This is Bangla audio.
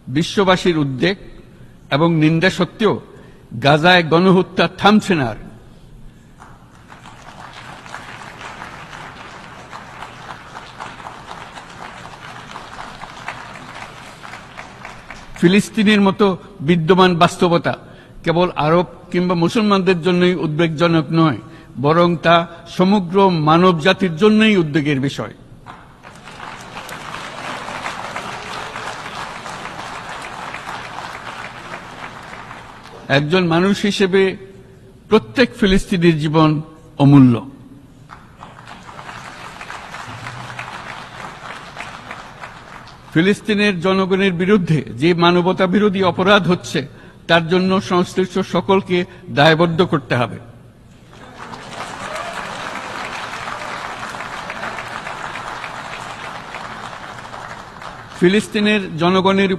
বিশ্ববাসীর উদ্বেগ এবং নিন্দা সত্ত্বেও গাজায় গণহত্যা থামছে না। ফিলিস্তিনের মতো বিদ্যমান বাস্তবতা কেবল আরব কিংবা মুসলমানদের জন্যই উদ্বেগজনক নয়, বরং তা সমগ্র মানব জাতির জন্যই উদ্বেগের বিষয়। একজন মানুষ হিসেবে প্রত্যেক ফিলিস্তিনির জীবন অমূল্য। ফিলিস্তিনের জনগণের বিরুদ্ধে যে মানবতা বিরোধী অপরাধ হচ্ছে তার জন্য সংশ্লিষ্ট সকলকে দায়বদ্ধ করতে হবে। ফিলিস্তিনের জনগণের